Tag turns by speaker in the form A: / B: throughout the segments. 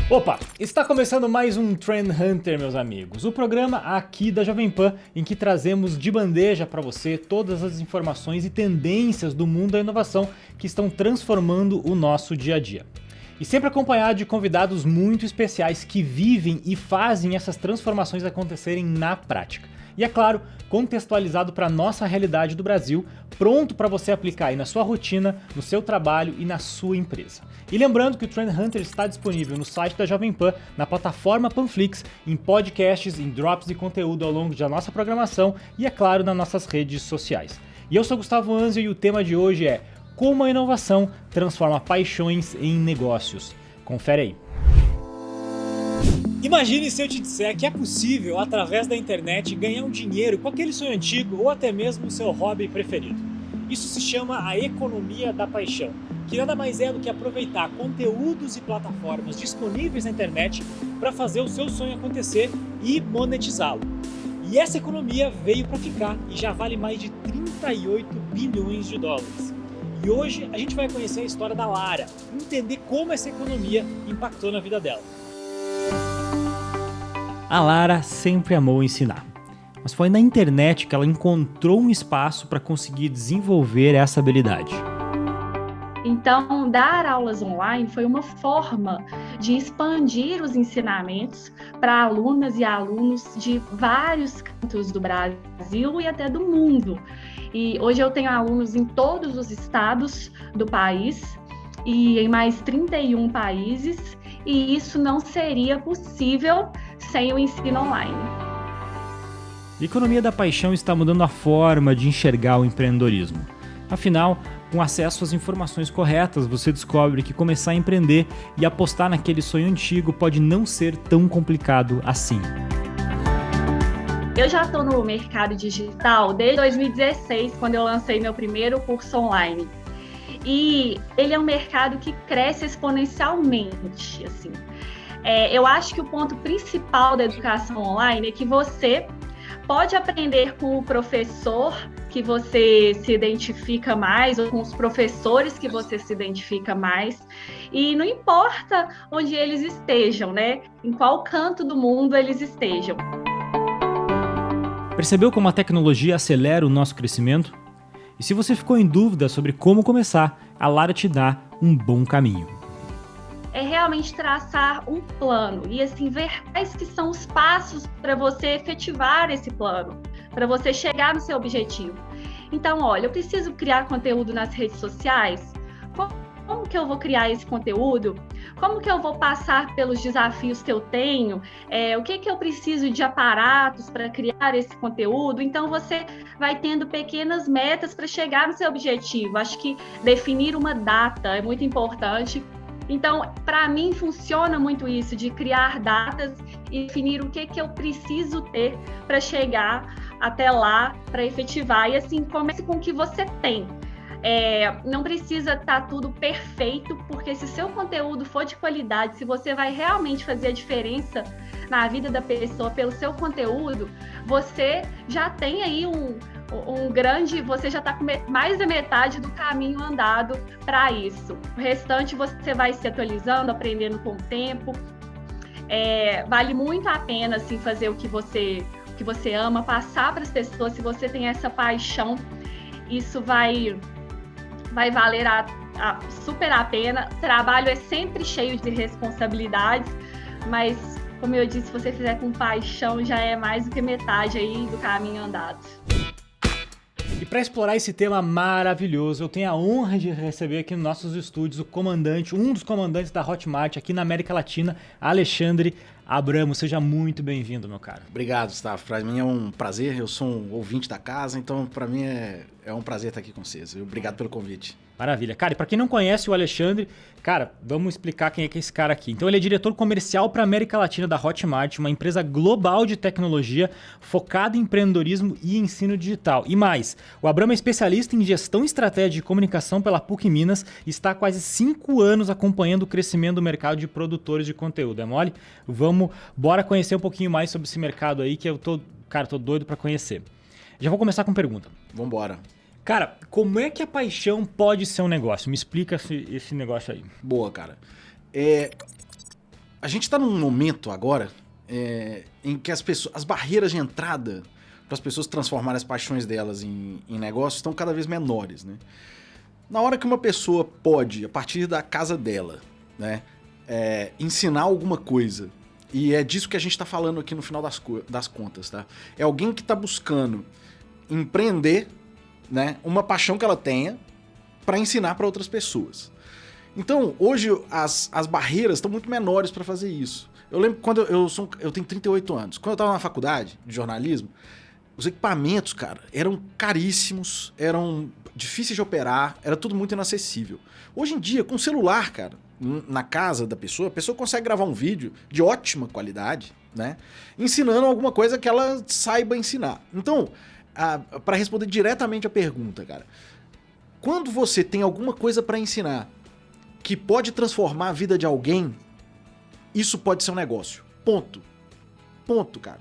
A: Opa, está começando mais um Trend Hunter, meus amigos, o programa aqui da Jovem Pan em que trazemos de bandeja para você todas as informações e tendências do mundo da inovação que estão transformando o nosso dia a dia. E sempre acompanhado de convidados muito especiais que vivem e fazem essas transformações acontecerem na prática. E é claro, contextualizado para a nossa realidade do Brasil, pronto para você aplicar aí na sua rotina, no seu trabalho e na sua empresa. E lembrando que o Trend Hunter está disponível no site da Jovem Pan, na plataforma Panflix, em podcasts, em drops de conteúdo ao longo da nossa programação e, é claro, nas nossas redes sociais. E eu sou Gustavo Anzio e o tema de hoje é como a inovação transforma paixões em negócios. Confere aí. Imagine se eu te disser que é possível, através da internet, ganhar um dinheiro com aquele sonho antigo ou até mesmo o seu hobby preferido. Isso se chama a economia da paixão, que nada mais é do que aproveitar conteúdos e plataformas disponíveis na internet para fazer o seu sonho acontecer e monetizá-lo. E essa economia veio para ficar e já vale mais de 38 bilhões de dólares. E hoje a gente vai conhecer a história da Lara, entender como essa economia impactou na vida dela. A Lara sempre amou ensinar, mas foi na internet que ela encontrou um espaço para conseguir desenvolver essa habilidade.
B: Então, dar aulas online foi uma forma de expandir os ensinamentos para alunas e alunos de vários cantos do Brasil e até do mundo. E hoje eu tenho alunos em todos os estados do país e em mais 31 países, e isso não seria possível sem o ensino online.
A: A economia da paixão está mudando a forma de enxergar o empreendedorismo. Afinal, com acesso às informações corretas, você descobre que começar a empreender e apostar naquele sonho antigo pode não ser tão complicado assim.
B: Eu já estou no mercado digital desde 2016, quando eu lancei meu primeiro curso online. E ele é um mercado que cresce exponencialmente, assim. Eu acho que o ponto principal da educação online é que você pode aprender com o professor que você se identifica mais, ou com os professores que você se identifica mais, e não importa onde eles estejam, né? Em qual canto do mundo eles estejam.
A: Percebeu como a tecnologia acelera o nosso crescimento? E se você ficou em dúvida sobre como começar, a Lara te dá um bom caminho.
B: É realmente traçar um plano e assim ver quais que são os passos para você efetivar esse plano, para você chegar no seu objetivo. Então, olha, eu preciso criar conteúdo nas redes sociais? Como que eu vou criar esse conteúdo? Como que eu vou passar pelos desafios que eu tenho? O que eu preciso de aparatos para criar esse conteúdo? Então, você vai tendo pequenas metas para chegar no seu objetivo. Acho que definir uma data é muito importante. Então, para mim, funciona muito isso, de criar datas e definir o que eu preciso ter para chegar até lá, para efetivar. E assim, comece com o que você tem. Não precisa estar tudo perfeito, porque se seu conteúdo for de qualidade, se você vai realmente fazer a diferença na vida da pessoa pelo seu conteúdo, você já tem aí você já está com mais da metade do caminho andado para isso. O restante você vai se atualizando, aprendendo com o tempo. Vale muito a pena assim, fazer o que você ama, passar para as pessoas. Se você tem essa paixão, isso vai valer super a pena. O trabalho é sempre cheio de responsabilidades, mas, como eu disse, se você fizer com paixão, já é mais do que metade aí do caminho andado.
A: E para explorar esse tema maravilhoso, eu tenho a honra de receber aqui nos nossos estúdios um dos comandantes da Hotmart aqui na América Latina, Alexandre Abramo. Seja muito bem-vindo, meu cara.
C: Obrigado, Gustavo. Para mim é um prazer, eu sou um ouvinte da casa, então para mim é um prazer estar aqui com vocês. Obrigado pelo convite.
A: Maravilha. Cara, e para quem não conhece o Alexandre, cara, vamos explicar quem é que é esse cara aqui. Então ele é diretor comercial para a América Latina da Hotmart, uma empresa global de tecnologia focada em empreendedorismo e ensino digital. E mais, o Abramo é especialista em gestão e estratégia de comunicação pela PUC Minas e está há quase 5 anos acompanhando o crescimento do mercado de produtores de conteúdo. É mole? Bora conhecer um pouquinho mais sobre esse mercado aí que eu tô doido para conhecer. Já vou começar com pergunta.
C: Vambora.
A: Cara, como é que a paixão pode ser um negócio? Me explica esse negócio aí.
C: Boa, cara. A gente tá num momento agora em que as barreiras de entrada para as pessoas transformarem as paixões delas em negócios estão cada vez menores, né? Na hora que uma pessoa pode, a partir da casa dela, né, ensinar alguma coisa, e é disso que a gente tá falando aqui no final das contas, tá? É alguém que tá buscando empreender, né, uma paixão que ela tenha para ensinar para outras pessoas. Então, hoje as barreiras estão muito menores para fazer isso. Eu lembro quando eu tenho 38 anos. Quando eu estava na faculdade de jornalismo, os equipamentos, cara, eram caríssimos, eram difíceis de operar, era tudo muito inacessível. Hoje em dia, com o celular, cara, na casa da pessoa, a pessoa consegue gravar um vídeo de ótima qualidade, né, ensinando alguma coisa que ela saiba ensinar. Então, para responder diretamente a pergunta, cara, quando você tem alguma coisa para ensinar que pode transformar a vida de alguém, isso pode ser um negócio. Ponto. Ponto, cara.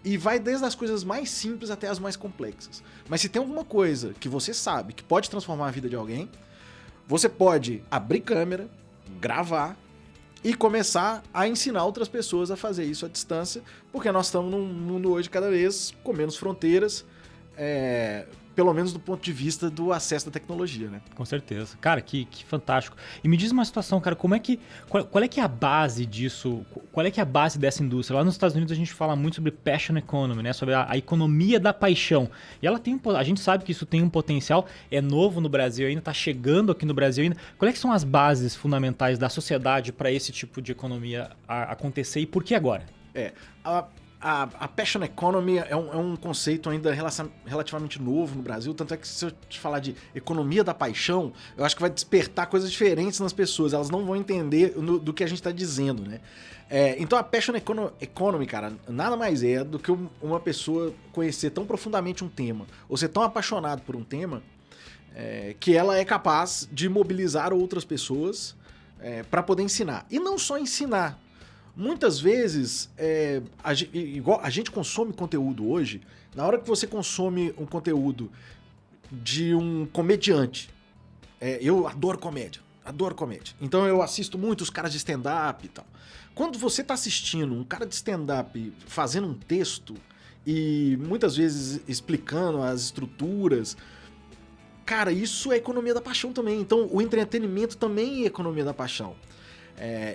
C: E vai desde as coisas mais simples até as mais complexas. Mas se tem alguma coisa que você sabe que pode transformar a vida de alguém, você pode abrir câmera, gravar e começar a ensinar outras pessoas a fazer isso à distância, porque nós estamos num mundo hoje cada vez com menos fronteiras, pelo menos do ponto de vista do acesso à tecnologia, né?
A: Com certeza. Cara, que fantástico. E me diz uma situação, cara, qual é que é a base disso? Qual é que é a base dessa indústria? Lá nos Estados Unidos a gente fala muito sobre passion economy, né? Sobre a economia da paixão. E ela a gente sabe que isso tem um potencial, é novo no Brasil ainda, está chegando aqui no Brasil ainda. Qual é que são as bases fundamentais da sociedade para esse tipo de economia acontecer e por que agora?
C: A passion economy é um conceito ainda relativamente novo no Brasil, tanto é que se eu te falar de economia da paixão, eu acho que vai despertar coisas diferentes nas pessoas, elas não vão entender do que a gente está dizendo, né? Então a passion economy, cara, nada mais é do que uma pessoa conhecer tão profundamente um tema, ou ser tão apaixonado por um tema, que ela é capaz de mobilizar outras pessoas para poder ensinar. E não só ensinar. Muitas vezes, igual a gente consome conteúdo hoje, na hora que você consome um conteúdo de um comediante, eu adoro comédia, então eu assisto muito os caras de stand-up e tal. Quando você está assistindo um cara de stand-up fazendo um texto e muitas vezes explicando as estruturas, cara, isso é economia da paixão também. Então o entretenimento também é economia da paixão.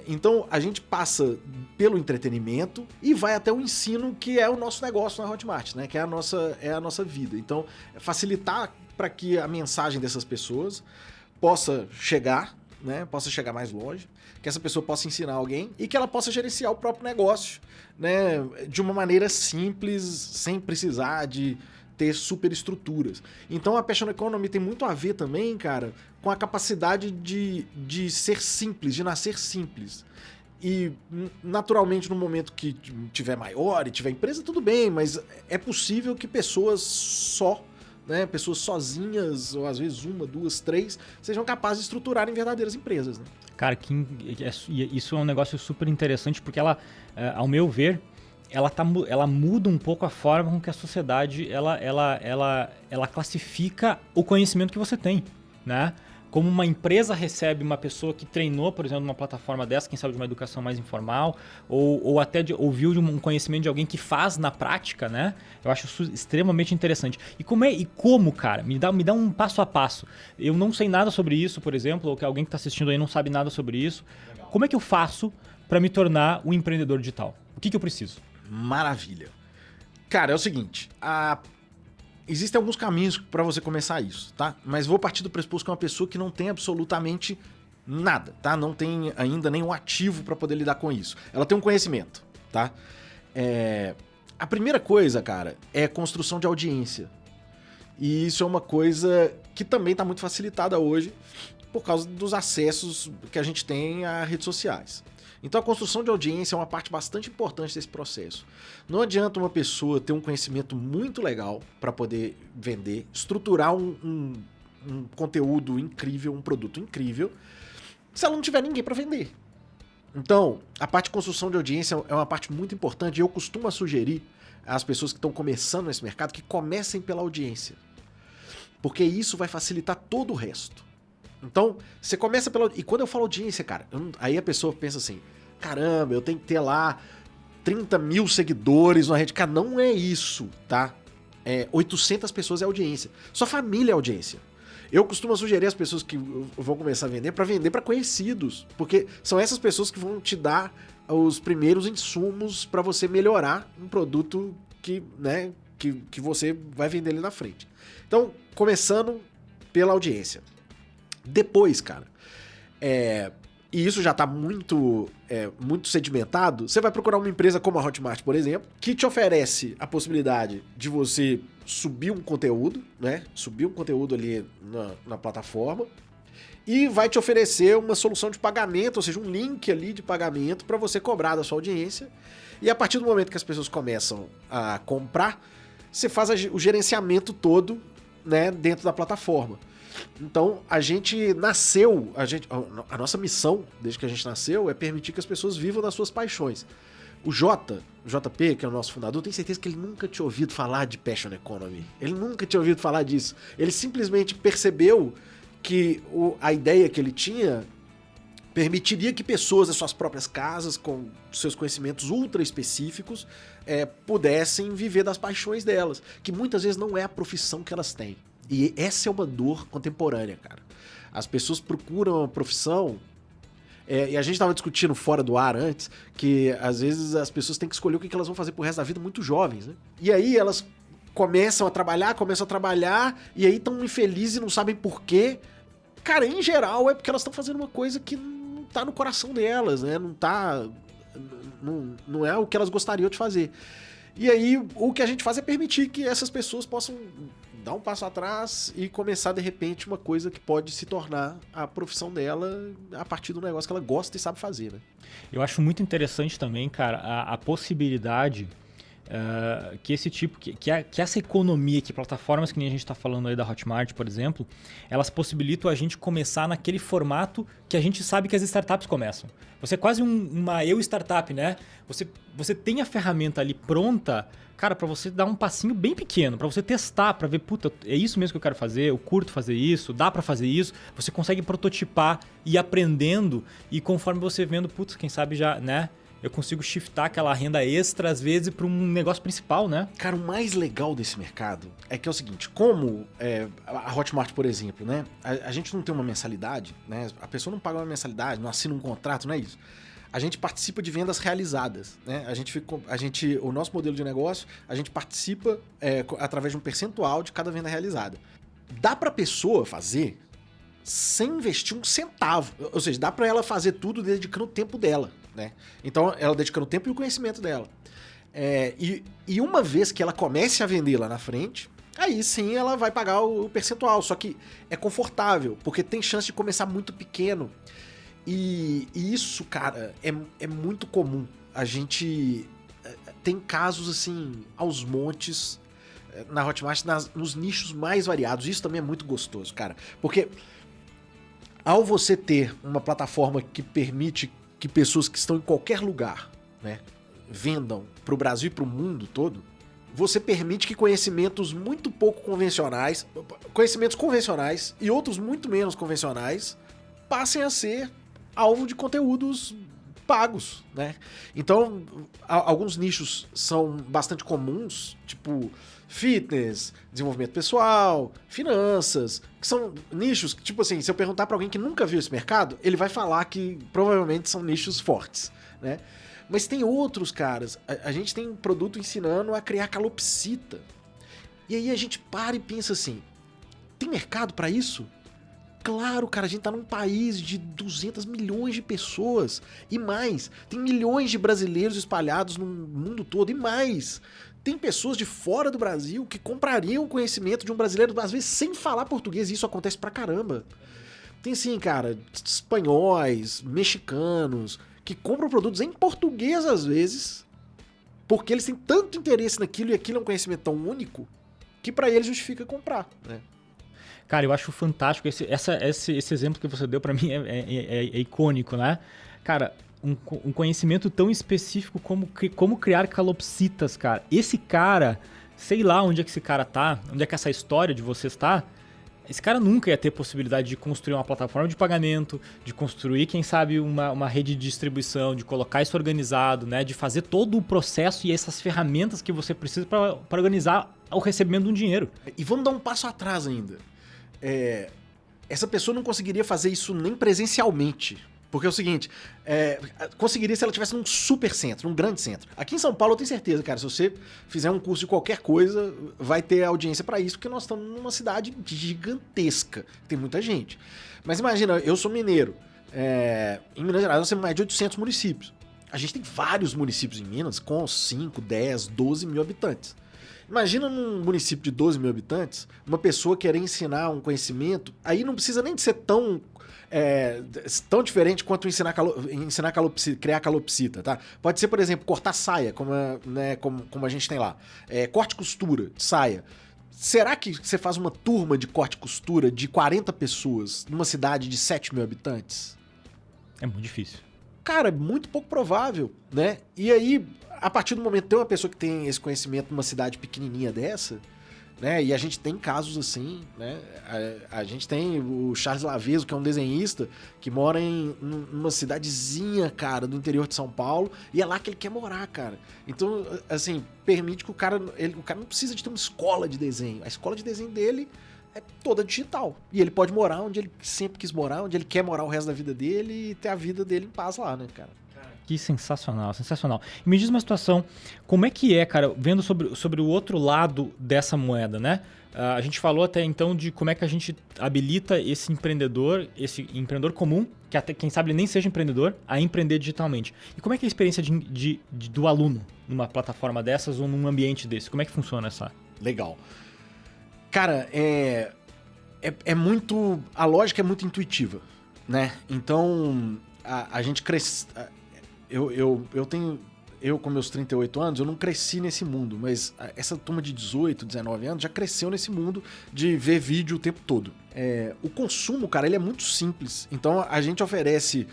C: Então a gente passa pelo entretenimento e vai até o ensino, que é o nosso negócio na Hotmart, né? Que é a nossa vida. Então, facilitar para que a mensagem dessas pessoas possa chegar, né? Possa chegar mais longe, que essa pessoa possa ensinar alguém e que ela possa gerenciar o próprio negócio, né? De uma maneira simples, sem precisar de ter superestruturas. Então a passion economy tem muito a ver também, cara, com a capacidade de ser simples, de nascer simples. E naturalmente no momento que tiver maior e tiver empresa, tudo bem, mas é possível que pessoas pessoas sozinhas, ou às vezes 1, 2, 3, sejam capazes de estruturarem verdadeiras empresas, né?
A: Cara, isso é um negócio super interessante, porque ela, ao meu ver, ela muda um pouco a forma com que a sociedade ela classifica o conhecimento que você tem, né? Como uma empresa recebe uma pessoa que treinou, por exemplo, numa plataforma dessa, quem sabe de uma educação mais informal, ou até ouviu de um conhecimento de alguém que faz na prática, né? Eu acho isso extremamente interessante. E como, cara? Me dá um passo a passo. Eu não sei nada sobre isso, por exemplo, ou que alguém que está assistindo aí não sabe nada sobre isso. Legal. Como é que eu faço para me tornar um empreendedor digital? O que eu preciso?
C: Maravilha. Cara, é o seguinte, existem alguns caminhos para você começar isso, tá? Mas vou partir do pressuposto que é uma pessoa que não tem absolutamente nada, tá? Não tem ainda nenhum ativo para poder lidar com isso. Ela tem um conhecimento, tá? A primeira coisa, cara, é construção de audiência. E isso é uma coisa que também está muito facilitada hoje por causa dos acessos que a gente tem a redes sociais. Então a construção de audiência é uma parte bastante importante desse processo. Não adianta uma pessoa ter um conhecimento muito legal para poder vender, estruturar um conteúdo incrível, um produto incrível, se ela não tiver ninguém para vender. Então, a parte de construção de audiência é uma parte muito importante e eu costumo sugerir às pessoas que estão começando nesse mercado que comecem pela audiência. Porque isso vai facilitar todo o resto. Então, você começa pela... E quando eu falo audiência, cara, aí a pessoa pensa assim, caramba, eu tenho que ter lá 30 mil seguidores na rede. Cara, não é isso, tá? 800 pessoas é audiência. Sua família é audiência. Eu costumo sugerir às pessoas que vão começar a vender para conhecidos. Porque são essas pessoas que vão te dar os primeiros insumos para você melhorar um produto que, né, que você vai vender ali na frente. Então, começando pela audiência. Depois, cara, e isso já está muito sedimentado, você vai procurar uma empresa como a Hotmart, por exemplo, que te oferece a possibilidade de você subir um conteúdo, né? Subir um conteúdo ali na plataforma e vai te oferecer uma solução de pagamento, ou seja, um link ali de pagamento para você cobrar da sua audiência. E a partir do momento que as pessoas começam a comprar, você faz o gerenciamento todo, né, dentro da plataforma. Então, a gente nasceu, a nossa missão, desde que a gente nasceu, é permitir que as pessoas vivam das suas paixões. O JP, que é o nosso fundador, tenho certeza que ele nunca tinha ouvido falar de Passion Economy. Ele nunca tinha ouvido falar disso. Ele simplesmente percebeu que a ideia que ele tinha permitiria que pessoas das suas próprias casas, com seus conhecimentos ultra específicos, pudessem viver das paixões delas, que muitas vezes não é a profissão que elas têm. E essa é uma dor contemporânea, cara. As pessoas procuram uma profissão, e a gente estava discutindo fora do ar antes, que às vezes as pessoas têm que escolher o que elas vão fazer pro resto da vida muito jovens, né? E aí elas começam a trabalhar, e aí estão infelizes e não sabem por quê. Cara, em geral é porque elas estão fazendo uma coisa que não tá no coração delas, né? Não é o que elas gostariam de fazer. E aí o que a gente faz é permitir que essas pessoas possam dar um passo atrás e começar de repente uma coisa que pode se tornar a profissão dela a partir do negócio que ela gosta e sabe fazer, né?
A: Eu acho muito interessante também, cara, a possibilidade que esse tipo, que essa economia, que plataformas que nem a gente está falando aí da Hotmart, por exemplo, elas possibilitam a gente começar naquele formato que a gente sabe que as startups começam. Você é quase uma startup, né? Você tem a ferramenta ali pronta, cara, para você dar um passinho bem pequeno, para você testar, para ver, puta, é isso mesmo que eu quero fazer, eu curto fazer isso, dá para fazer isso. Você consegue prototipar e ir aprendendo, e conforme você vendo, putz, quem sabe já, né? Eu consigo shiftar aquela renda extra, às vezes, para um negócio principal, né?
C: Cara, o mais legal desse mercado é que é o seguinte, como a Hotmart, por exemplo, né? A gente não tem uma mensalidade, né? A pessoa não paga uma mensalidade, não assina um contrato, não é isso. A gente participa de vendas realizadas, né? O nosso modelo de negócio, a gente participa através de um percentual de cada venda realizada. Dá para a pessoa fazer sem investir um centavo. Ou seja, dá para ela fazer tudo dedicando o tempo dela, né? Então, ela dedicando o tempo e o conhecimento dela. E uma vez que ela comece a vender lá na frente, aí sim ela vai pagar o percentual. Só que é confortável, porque tem chance de começar muito pequeno. E isso, cara, é muito comum. A gente tem casos, assim, aos montes na Hotmart, nos nichos mais variados. Isso também é muito gostoso, cara. Porque ao você ter uma plataforma que permite que pessoas que estão em qualquer lugar, né, vendam para o Brasil e para o mundo todo, você permite que conhecimentos muito pouco convencionais, conhecimentos convencionais e outros muito menos convencionais, passem a ser alvo de conteúdos pagos, né? Então, alguns nichos são bastante comuns, tipo fitness, desenvolvimento pessoal, finanças, que são nichos que, tipo assim, se eu perguntar para alguém que nunca viu esse mercado, ele vai falar que provavelmente são nichos fortes, né? Mas tem outros, caras. A gente tem um produto ensinando a criar calopsita. E aí a gente para e pensa assim, tem mercado para isso? Claro, cara, a gente tá num país de 200 milhões de pessoas e mais. Tem milhões de brasileiros espalhados no mundo todo e mais. Tem pessoas de fora do Brasil que comprariam o conhecimento de um brasileiro, às vezes sem falar português, e isso acontece pra caramba. Tem sim, cara, espanhóis, mexicanos, que compram produtos em português às vezes, porque eles têm tanto interesse naquilo e aquilo é um conhecimento tão único que pra eles justifica comprar, né?
A: Cara, eu acho fantástico. Esse exemplo que você deu pra mim é icônico, né? Cara, um conhecimento tão específico como criar calopsitas, cara. Esse cara, sei lá onde é que esse cara tá, onde é que essa história de vocês tá. Esse cara nunca ia ter possibilidade de construir uma plataforma de pagamento, de construir, quem sabe, uma rede de distribuição, de colocar isso organizado, né? De fazer todo o processo e essas ferramentas que você precisa para organizar o recebimento de um dinheiro.
C: E vamos dar um passo atrás ainda. Essa pessoa não conseguiria fazer isso nem presencialmente. Porque é o seguinte, conseguiria se ela estivesse num super centro, num grande centro. Aqui em São Paulo eu tenho certeza, cara, se você fizer um curso de qualquer coisa, vai ter audiência pra isso, porque nós estamos numa cidade gigantesca, tem muita gente. Mas imagina, eu sou mineiro, em Minas Gerais nós temos mais de 800 municípios. A gente tem vários municípios em Minas com 5, 10, 12 mil habitantes. Imagina num município de 12 mil habitantes, uma pessoa querer ensinar um conhecimento, aí não precisa nem de ser tão diferente quanto criar calopsita, tá? Pode ser, por exemplo, cortar saia, como a gente tem lá. Corte e costura de saia. Será que você faz uma turma de corte e costura de 40 pessoas numa cidade de 7 mil habitantes?
A: É muito difícil.
C: Cara, é muito pouco provável, né? E aí, a partir do momento que tem uma pessoa que tem esse conhecimento numa cidade pequenininha dessa, né? E a gente tem casos assim, né? A gente tem o Charles Laveso, que é um desenhista que mora em uma cidadezinha, cara, do interior de São Paulo, e é lá que ele quer morar, cara. Então, assim, permite que o cara não precisa de ter uma escola de desenho. A escola de desenho dele é toda digital. E ele pode morar onde ele sempre quis morar, onde ele quer morar o resto da vida dele e ter a vida dele em paz lá, né, cara?
A: Que sensacional, sensacional. E me diz uma situação, como é que cara, vendo sobre o outro lado dessa moeda, né? A gente falou até então de como é que a gente habilita esse empreendedor comum, que até quem sabe ele nem seja empreendedor, a empreender digitalmente. E como é que é a experiência do aluno numa plataforma dessas ou num ambiente desse? Como é que funciona essa? Legal.
C: Cara, a lógica é muito intuitiva, né? Então, a gente cresce... Eu com meus 38 anos, eu não cresci nesse mundo, mas essa turma de 18, 19 anos já cresceu nesse mundo de ver vídeo o tempo todo. O consumo, cara, ele é muito simples. Então a gente oferece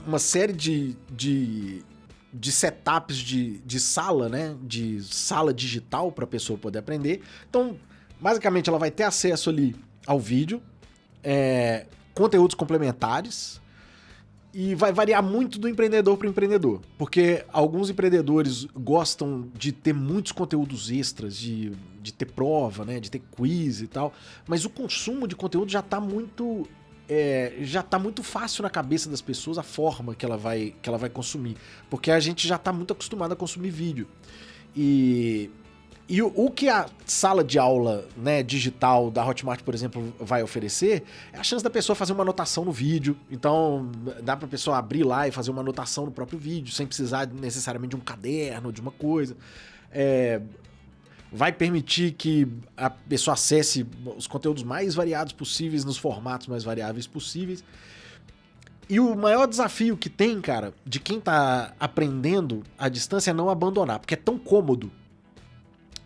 C: uma série de setups de sala, né? De sala digital para a pessoa poder aprender. Então, basicamente, ela vai ter acesso ali ao vídeo, conteúdos complementares. E vai variar muito do empreendedor para o empreendedor, porque alguns empreendedores gostam de ter muitos conteúdos extras, de ter prova, né, de ter quiz e tal, mas o consumo de conteúdo já está muito fácil na cabeça das pessoas a forma que ela vai consumir, porque a gente já está muito acostumado a consumir vídeo. E o que a sala de aula, né, digital da Hotmart, por exemplo, vai oferecer é a chance da pessoa fazer uma anotação no vídeo. Então, dá pra pessoa abrir lá e fazer uma anotação no próprio vídeo, sem precisar necessariamente de um caderno, de uma coisa. Vai permitir que a pessoa acesse os conteúdos mais variados possíveis, nos formatos mais variáveis possíveis. E o maior desafio que tem, cara, de quem tá aprendendo à distância é não abandonar, porque é tão cômodo.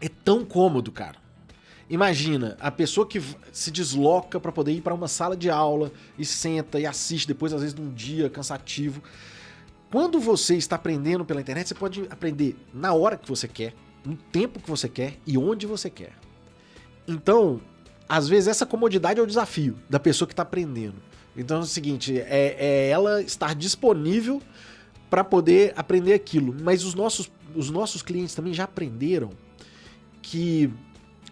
C: É tão cômodo, cara. Imagina, a pessoa que se desloca para poder ir para uma sala de aula e senta e assiste depois, às vezes, de um dia cansativo. Quando você está aprendendo pela internet, você pode aprender na hora que você quer, no tempo que você quer e onde você quer. Então, às vezes, essa comodidade é o desafio da pessoa que está aprendendo. Então é o seguinte, é ela estar disponível para poder aprender aquilo. Mas os nossos clientes também já aprenderam que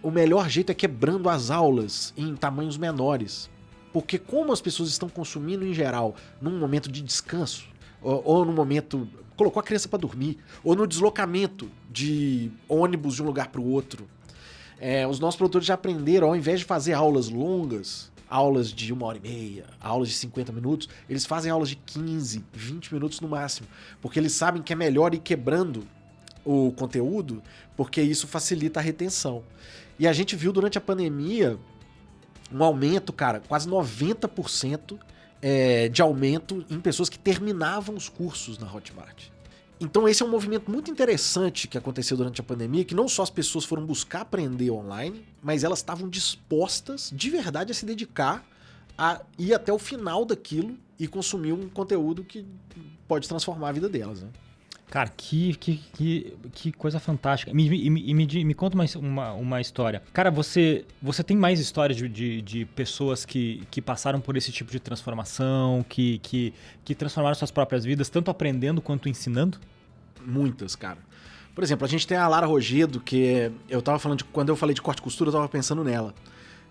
C: o melhor jeito é quebrando as aulas em tamanhos menores. Porque como as pessoas estão consumindo em geral num momento de descanso, ou no momento... colocou a criança para dormir, ou no deslocamento de ônibus de um lugar para o outro. Os nossos produtores já aprenderam, ao invés de fazer aulas longas, aulas de 1h30, aulas de 50 minutos, eles fazem aulas de 15, 20 minutos no máximo. Porque eles sabem que é melhor ir quebrando o conteúdo, porque isso facilita a retenção. E a gente viu durante a pandemia um aumento, cara, quase 90% de aumento em pessoas que terminavam os cursos na Hotmart. Então esse é um movimento muito interessante que aconteceu durante a pandemia, que não só as pessoas foram buscar aprender online, mas elas estavam dispostas de verdade a se dedicar a ir até o final daquilo e consumir um conteúdo que pode transformar a vida delas, né?
A: Cara, que coisa fantástica. Me conta uma história. Cara, você tem mais histórias de pessoas que passaram por esse tipo de transformação, que transformaram suas próprias vidas, tanto aprendendo quanto ensinando?
C: Muitas, cara. Por exemplo, a gente tem a Lara Rogedo, que eu tava falando quando eu falei de corte e costura, eu tava pensando nela.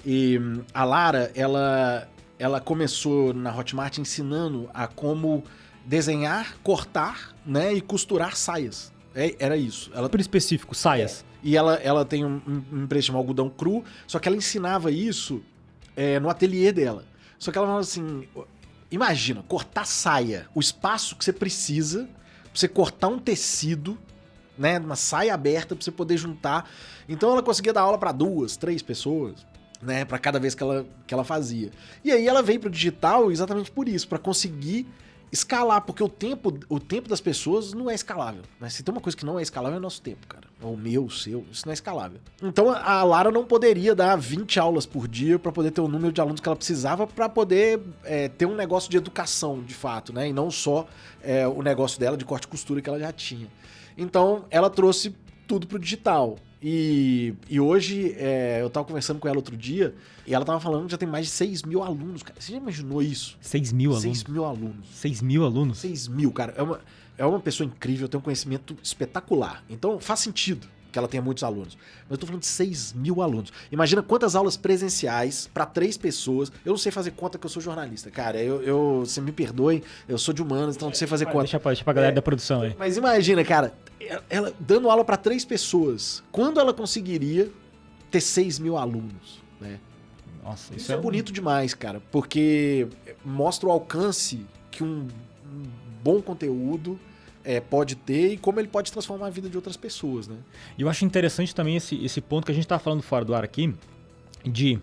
C: E a Lara, ela começou na Hotmart ensinando a como desenhar, cortar, né, e costurar saias. Era isso. Ela
A: Super específico, saias.
C: E ela tem uma empresa chamada Algodão Cru, só que ela ensinava isso no ateliê dela. Só que ela falava assim, imagina, cortar saia, o espaço que você precisa pra você cortar um tecido, né, uma saia aberta pra você poder juntar. Então ela conseguia dar aula pra 2, 3 pessoas, né, pra cada vez que ela fazia. E aí ela veio pro digital exatamente por isso, pra conseguir escalar, porque o tempo das pessoas não é escalável, né? Se tem uma coisa que não é escalável é o nosso tempo, cara. O meu, o seu, isso não é escalável. Então a Lara não poderia dar 20 aulas por dia para poder ter o número de alunos que ela precisava para poder ter um negócio de educação, de fato, né? E não só o negócio dela de corte e costura que ela já tinha. Então ela trouxe tudo pro digital. E hoje, eu tava conversando com ela outro dia, e ela tava falando que já tem mais de 6 mil alunos, cara. Você já imaginou isso?
A: 6 mil alunos?
C: 6 mil alunos.
A: 6 mil alunos?
C: 6 mil, cara. É uma pessoa incrível, tem um conhecimento espetacular. Então faz sentido que ela tenha muitos alunos. Mas eu tô falando de 6 mil alunos. Imagina quantas aulas presenciais para 3 pessoas. Eu não sei fazer conta que eu sou jornalista, cara. Você me perdoe, eu sou de humanas, então não sei fazer conta.
A: Deixa pra galera da produção aí.
C: Mas imagina, cara, ela dando aula para 3 pessoas. Quando ela conseguiria ter 6 mil alunos, né?
A: Nossa,
C: isso é bonito demais, cara. Porque mostra o alcance que um bom conteúdo pode ter e como ele pode transformar a vida de outras pessoas, né?
A: E eu acho interessante também esse ponto que a gente tá falando fora do ar aqui, de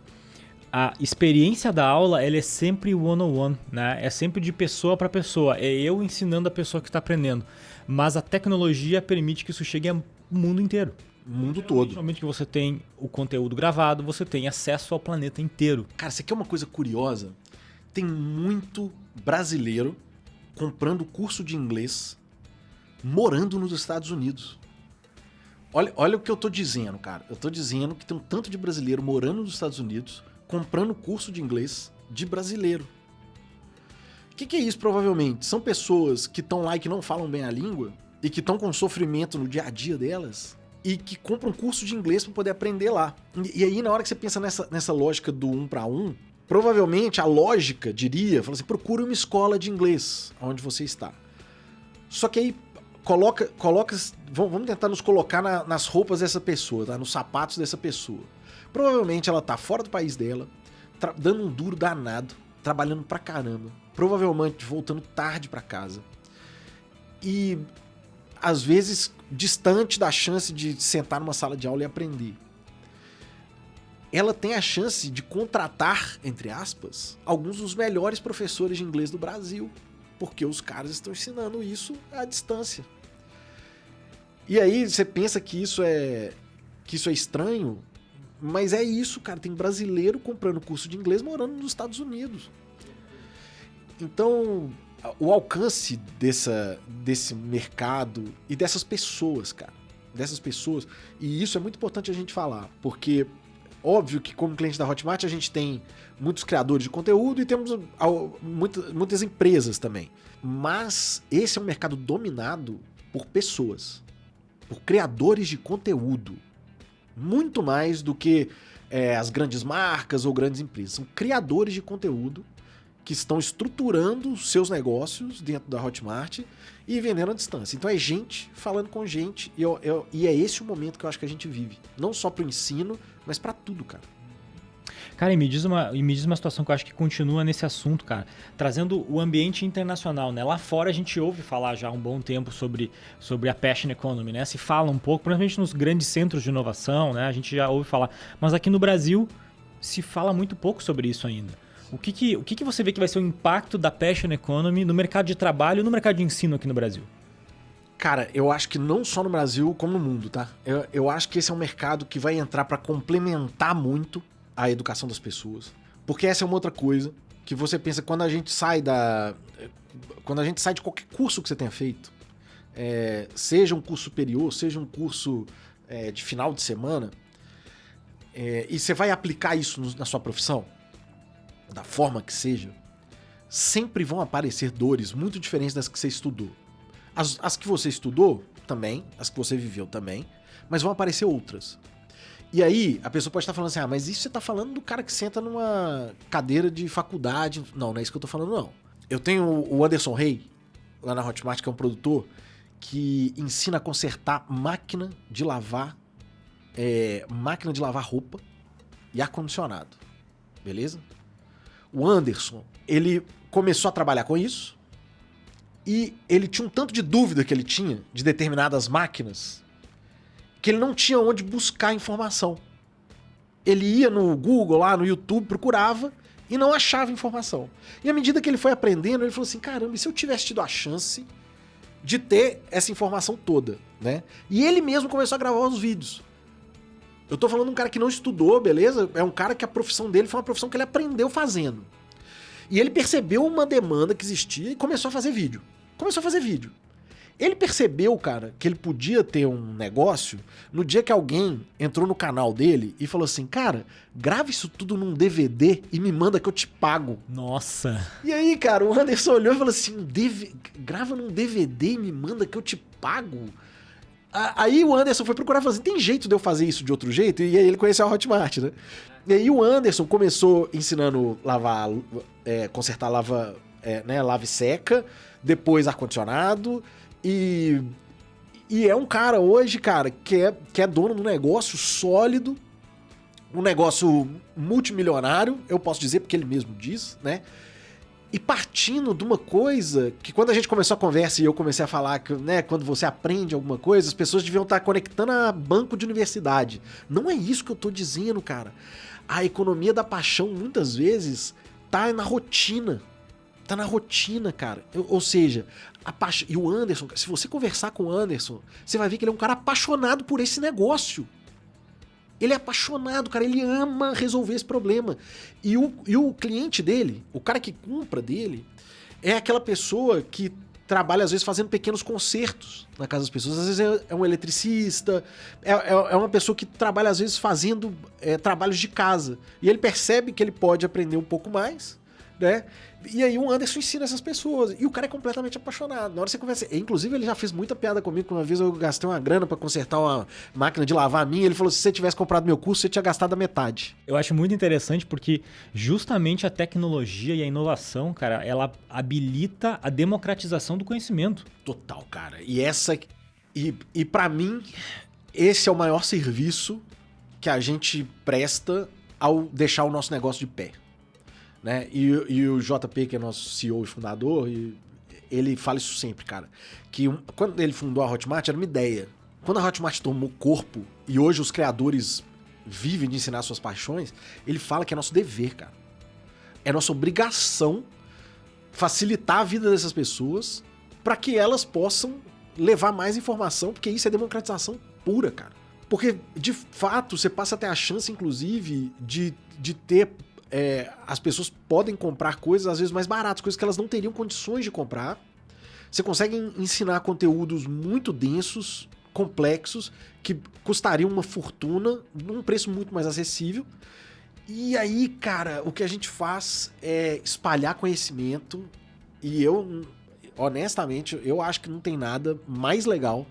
A: a experiência da aula, ela é sempre one-on-one, né? É sempre de pessoa para pessoa. É eu ensinando a pessoa que está aprendendo. Mas a tecnologia permite que isso chegue ao mundo inteiro.
C: O mundo todo.
A: Somente que você tem o conteúdo gravado, você tem acesso ao planeta inteiro.
C: Cara, isso aqui é uma coisa curiosa. Tem muito brasileiro comprando curso de inglês morando nos Estados Unidos. Olha o que eu tô dizendo, cara. Eu tô dizendo que tem um tanto de brasileiro morando nos Estados Unidos comprando curso de inglês de brasileiro. O que é isso, provavelmente? São pessoas que estão lá e que não falam bem a língua e que estão com sofrimento no dia a dia delas e que compram curso de inglês para poder aprender lá. E aí, na hora que você pensa nessa lógica do 1 para 1, provavelmente a lógica diria, fala assim, procure uma escola de inglês onde você está. Só que aí vamos tentar nos colocar nas roupas dessa pessoa, tá? Nos sapatos dessa pessoa. Provavelmente ela tá fora do país dela, dando um duro danado, trabalhando pra caramba, provavelmente voltando tarde pra casa. E às vezes distante da chance de sentar numa sala de aula e aprender. Ela tem a chance de contratar, entre aspas, alguns dos melhores professores de inglês do Brasil, porque os caras estão ensinando isso à distância. E aí você pensa que isso é estranho, mas é isso, cara. Tem brasileiro comprando curso de inglês morando nos Estados Unidos. Então, o alcance desse mercado e dessas pessoas, cara. Dessas pessoas. E isso é muito importante a gente falar, porque óbvio que como cliente da Hotmart a gente tem muitos criadores de conteúdo e temos muitas empresas também. Mas esse é um mercado dominado por pessoas, por criadores de conteúdo. Muito mais do que as grandes marcas ou grandes empresas. São criadores de conteúdo que estão estruturando seus negócios dentro da Hotmart e vendendo à distância. Então é gente falando com gente e é esse o momento que eu acho que a gente vive. Não só para o ensino, mas para tudo, cara.
A: Cara, e me diz uma situação que eu acho que continua nesse assunto, cara. Trazendo o ambiente internacional, né? Lá fora a gente ouve falar já há um bom tempo sobre a Passion Economy, né? Se fala um pouco, principalmente nos grandes centros de inovação, né? A gente já ouve falar. Mas aqui no Brasil se fala muito pouco sobre isso ainda. O que você vê que vai ser o impacto da Passion Economy no mercado de trabalho e no mercado de ensino aqui no Brasil?
C: Cara, eu acho que não só no Brasil, como no mundo, tá? Eu acho que esse é um mercado que vai entrar para complementar muito a educação das pessoas. Porque essa é uma outra coisa que você pensa quando a gente sai de qualquer curso que você tenha feito, seja um curso superior, seja um curso de final de semana, e você vai aplicar isso na sua profissão, da forma que seja, sempre vão aparecer dores muito diferentes das que você estudou. As que você estudou também, as que você viveu também, mas vão aparecer outras. E aí, a pessoa pode estar falando assim, mas isso você tá falando do cara que senta numa cadeira de faculdade. Não é isso que eu tô falando, não. Eu tenho o Anderson Rey, lá na Hotmart, que é um produtor, que ensina a consertar máquina de lavar roupa e ar-condicionado. Beleza? O Anderson, ele começou a trabalhar com isso e ele tinha um tanto de dúvida que ele tinha de determinadas máquinas que ele não tinha onde buscar informação. Ele ia no Google, lá no YouTube, procurava e não achava informação. E à medida que ele foi aprendendo, ele falou assim, caramba, e se eu tivesse tido a chance de ter essa informação toda, né? E ele mesmo começou a gravar os vídeos. Eu tô falando de um cara que não estudou, beleza? É um cara que a profissão dele foi uma profissão que ele aprendeu fazendo. E ele percebeu uma demanda que existia e começou a fazer vídeo. Ele percebeu, cara, que ele podia ter um negócio no dia que alguém entrou no canal dele e falou assim, cara, grava isso tudo num DVD e me manda que eu te pago.
A: Nossa!
C: E aí, cara, o Anderson olhou e falou assim, grava num DVD e me manda que eu te pago? Aí o Anderson foi procurar e falou assim, tem jeito de eu fazer isso de outro jeito? E aí ele conheceu a Hotmart, né? E aí o Anderson começou ensinando consertar lava e seca, depois ar-condicionado. E é um cara hoje, cara, que é dono de um negócio sólido, um negócio multimilionário, eu posso dizer porque ele mesmo diz, né? E partindo de uma coisa que quando a gente começou a conversa e eu comecei a falar que, né, quando você aprende alguma coisa, as pessoas deviam estar conectando a banco de universidade. Não é isso que eu tô dizendo, cara. A economia da paixão, muitas vezes, tá na rotina. Tá na rotina, cara. Ou seja, e o Anderson, se você conversar com o Anderson, você vai ver que ele é um cara apaixonado por esse negócio. Ele é apaixonado, cara. Ele ama resolver esse problema. E o cliente dele, o cara que compra dele, é aquela pessoa que trabalha, às vezes, fazendo pequenos concertos na casa das pessoas. Às vezes é um eletricista, é uma pessoa que trabalha, às vezes, fazendo trabalhos de casa. E ele percebe que ele pode aprender um pouco mais, né? E aí o Anderson ensina essas pessoas. E o cara é completamente apaixonado. Na hora que você conversa... Inclusive, ele já fez muita piada comigo, que uma vez eu gastei uma grana pra consertar uma máquina de lavar a minha. Ele falou, se você tivesse comprado meu curso, você tinha gastado a metade.
A: Eu acho muito interessante porque justamente a tecnologia e a inovação, cara, ela habilita a democratização do conhecimento.
C: Total, cara. E pra mim, esse é o maior serviço que a gente presta ao deixar o nosso negócio de pé. Né? E o JP, que é nosso CEO e fundador, ele fala isso sempre, cara. Que quando ele fundou a Hotmart, era uma ideia. Quando a Hotmart tomou corpo e hoje os criadores vivem de ensinar suas paixões, ele fala que é nosso dever, cara. É nossa obrigação facilitar a vida dessas pessoas para que elas possam levar mais informação, porque isso é democratização pura, cara. Porque, de fato, você passa a ter a chance, inclusive, de ter... as pessoas podem comprar coisas, às vezes, mais baratas, coisas que elas não teriam condições de comprar. Você consegue ensinar conteúdos muito densos, complexos, que custariam uma fortuna, num preço muito mais acessível. E aí, cara, o que a gente faz é espalhar conhecimento. E eu, honestamente, eu acho que não tem nada mais legal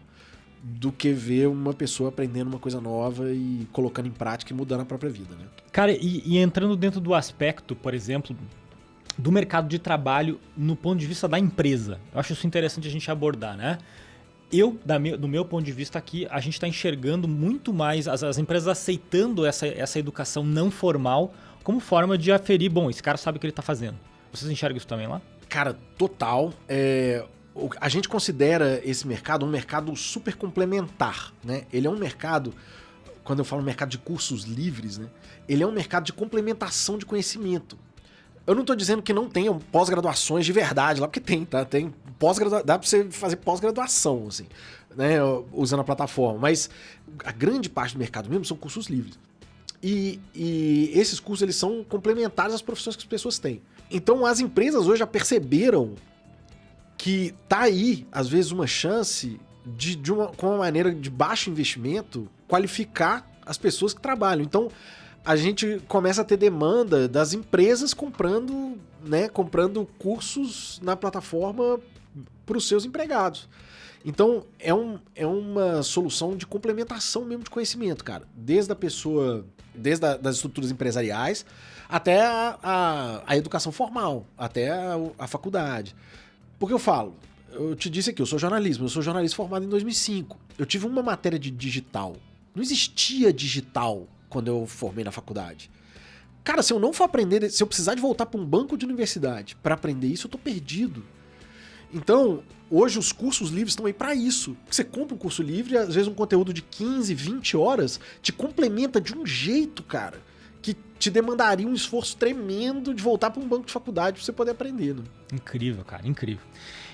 C: do que ver uma pessoa aprendendo uma coisa nova e colocando em prática e mudando a própria vida, né?
A: Cara, e entrando dentro do aspecto, por exemplo, do mercado de trabalho no ponto de vista da empresa. Eu acho isso interessante a gente abordar, né? Do meu ponto de vista aqui, a gente está enxergando muito mais as empresas aceitando essa educação não formal como forma de aferir, bom, esse cara sabe o que ele está fazendo. Vocês enxergam isso também lá?
C: Cara, total. A gente considera esse mercado um mercado super complementar, né? Ele é um mercado, quando eu falo mercado de cursos livres, né? Ele é um mercado de complementação de conhecimento. Eu não estou dizendo que não tenham pós-graduações de verdade lá, porque tem, tá? Tem dá para você fazer pós-graduação, assim, né? Usando a plataforma. Mas a grande parte do mercado mesmo são cursos livres. E esses cursos, eles são complementares às profissões que as pessoas têm. Então as empresas hoje já perceberam que tá aí, às vezes, uma chance com uma maneira de baixo investimento, qualificar as pessoas que trabalham. Então a gente começa a ter demanda das empresas comprando cursos na plataforma para os seus empregados. Então é uma solução de complementação mesmo de conhecimento, cara. Desde das estruturas empresariais até a educação formal, até a faculdade. Porque eu te disse aqui, eu sou jornalista formado em 2005. Eu tive uma matéria de digital. Não existia digital quando eu formei na faculdade. Cara, se eu não for aprender, se eu precisar de voltar para um banco de universidade para aprender isso, eu tô perdido. Então, hoje os cursos livres estão aí para isso. Você compra um curso livre, às vezes um conteúdo de 15, 20 horas, te complementa de um jeito, cara, que te demandaria um esforço tremendo de voltar para um banco de faculdade para você poder aprender. Né?
A: Incrível, cara, incrível.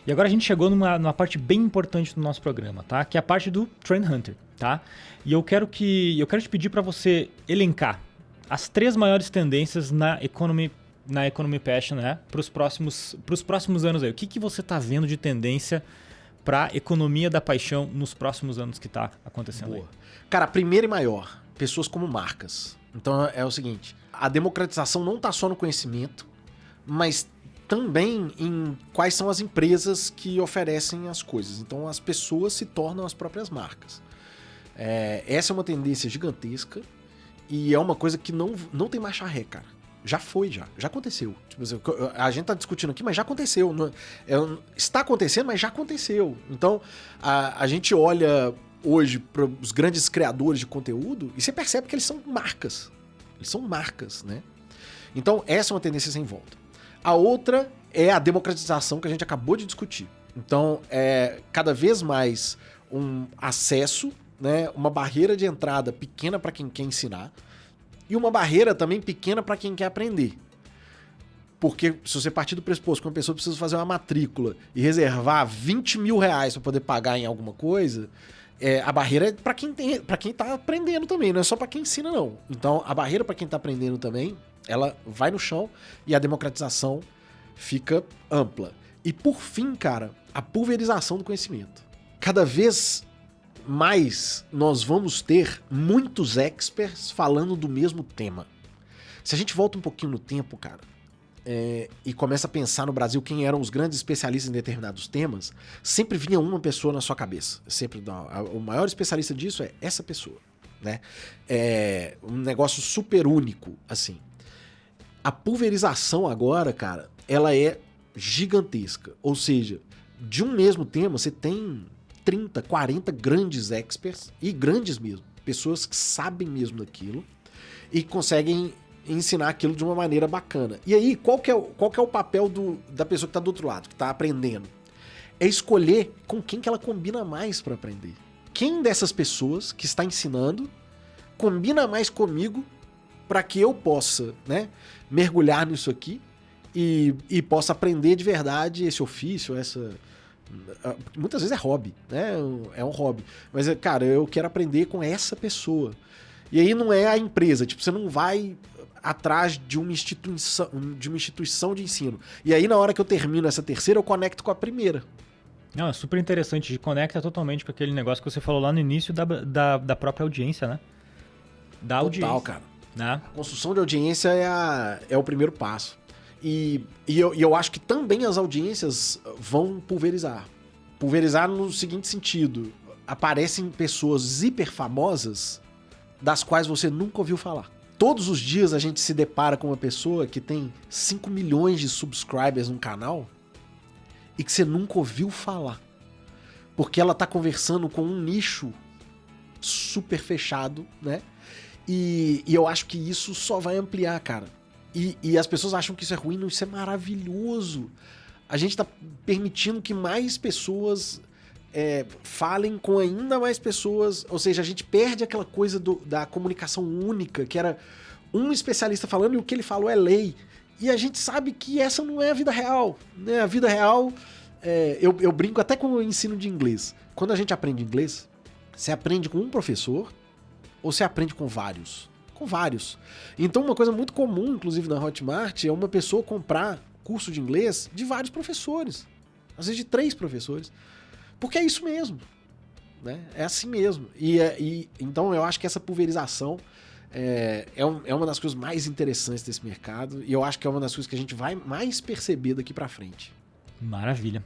A: E agora a gente chegou numa parte bem importante do nosso programa, tá? Que é a parte do Trend Hunter, tá? E eu quero te pedir para você elencar as 3 maiores tendências na Economy Passion, né? Para os próximos anos aí. O que você tá vendo de tendência para economia da paixão nos próximos anos que tá acontecendo? Boa.
C: Aí? Cara, a primeira e maior, pessoas como marcas. Então é o seguinte, a democratização não tá só no conhecimento, mas também em quais são as empresas que oferecem as coisas. Então as pessoas se tornam as próprias marcas. Essa é uma tendência gigantesca e é uma coisa que não tem marcha ré, cara. Já aconteceu. Tipo assim, a gente tá discutindo aqui, mas já aconteceu. Está acontecendo, mas já aconteceu. Então a gente olha hoje para os grandes criadores de conteúdo e você percebe que eles são marcas. Eles são marcas, né? Então essa é uma tendência sem volta. A outra é a democratização que a gente acabou de discutir. Então, cada vez mais um acesso, né, uma barreira de entrada pequena para quem quer ensinar e uma barreira também pequena para quem quer aprender. Porque se você partir do pressuposto que uma pessoa precisa fazer uma matrícula e reservar 20 mil reais para poder pagar em alguma coisa, a barreira é para quem tá aprendendo também, não é só para quem ensina, não. Então, a barreira para quem tá aprendendo também, ela vai no chão e a democratização fica ampla. E por fim, cara, a pulverização do conhecimento. Cada vez mais nós vamos ter muitos experts falando do mesmo tema. Se a gente volta um pouquinho no tempo, cara, e começa a pensar no Brasil quem eram os grandes especialistas em determinados temas, sempre vinha uma pessoa na sua cabeça. Sempre o maior especialista disso é essa pessoa, né? É um negócio super único, assim. A pulverização agora, cara, ela é gigantesca. Ou seja, de um mesmo tema, você tem 30, 40 grandes experts, e grandes mesmo, pessoas que sabem mesmo daquilo e conseguem ensinar aquilo de uma maneira bacana. E aí, qual que é o papel da pessoa que está do outro lado, que está aprendendo? É escolher com quem que ela combina mais para aprender. Quem dessas pessoas que está ensinando combina mais comigo para que eu possa, né, mergulhar nisso aqui e possa aprender de verdade esse ofício, muitas vezes é hobby, né? É um hobby. Mas, cara, eu quero aprender com essa pessoa. E aí não é a empresa, tipo, você não vai atrás de uma instituição de ensino. E aí, na hora que eu termino essa terceira, eu conecto com a primeira.
A: Não, é super interessante, conecta totalmente com aquele negócio que você falou lá no início da própria audiência, né? Da audiência.
C: Total, cara.
A: Né?
C: A construção de audiência é o primeiro passo. E eu acho que também as audiências vão pulverizar. Pulverizar no seguinte sentido: aparecem pessoas hiper famosas das quais você nunca ouviu falar. Todos os dias a gente se depara com uma pessoa que tem 5 milhões de subscribers no canal e que você nunca ouviu falar. Porque ela tá conversando com um nicho super fechado, né? E eu acho que isso só vai ampliar, cara. E as pessoas acham que isso é ruim, não, isso é maravilhoso. A gente tá permitindo que mais pessoas falem com ainda mais pessoas, ou seja, a gente perde aquela coisa da comunicação única, que era um especialista falando e o que ele falou é lei. E a gente sabe que essa não é a vida real, né? A vida real, eu brinco até com o ensino de inglês. Quando a gente aprende inglês, você aprende com um professor ou você aprende com vários? Com vários. Então uma coisa muito comum, inclusive na Hotmart, é uma pessoa comprar curso de inglês de vários professores. Às vezes de 3 professores. Porque é isso mesmo. Né? É assim mesmo. Então eu acho que essa pulverização é uma das coisas mais interessantes desse mercado. E eu acho que é uma das coisas que a gente vai mais perceber daqui pra frente.
A: Maravilha.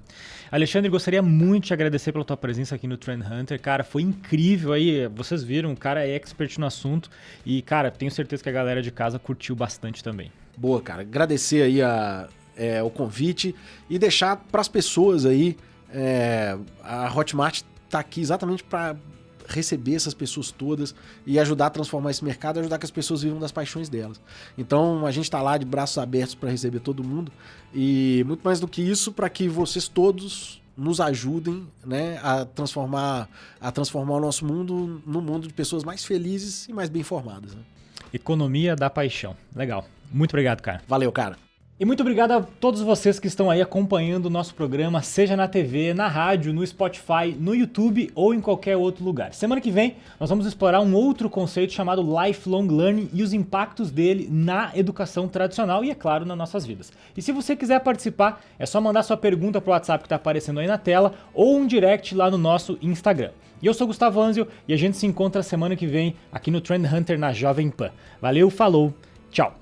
A: Alexandre, gostaria muito de te agradecer pela tua presença aqui no Trend Hunter. Cara, foi incrível aí. Vocês viram, o cara é expert no assunto. E, cara, tenho certeza que a galera de casa curtiu bastante também.
C: Boa, cara. Agradecer aí o convite e deixar para as pessoas aí. A Hotmart tá aqui exatamente para receber essas pessoas todas e ajudar a transformar esse mercado, ajudar que as pessoas vivam das paixões delas. Então a gente tá lá de braços abertos para receber todo mundo e muito mais do que isso, para que vocês todos nos ajudem, né, a transformar o nosso mundo num mundo de pessoas mais felizes e mais bem informadas. Né?
A: Economia da paixão. Legal. Muito obrigado, cara.
C: Valeu, cara.
A: E muito obrigado a todos vocês que estão aí acompanhando o nosso programa, seja na TV, na rádio, no Spotify, no YouTube ou em qualquer outro lugar. Semana que vem nós vamos explorar um outro conceito chamado Lifelong Learning e os impactos dele na educação tradicional e, é claro, nas nossas vidas. E se você quiser participar, é só mandar sua pergunta pro WhatsApp que está aparecendo aí na tela ou um direct lá no nosso Instagram. E eu sou Gustavo Anzio e a gente se encontra semana que vem aqui no Trend Hunter na Jovem Pan. Valeu, falou, tchau!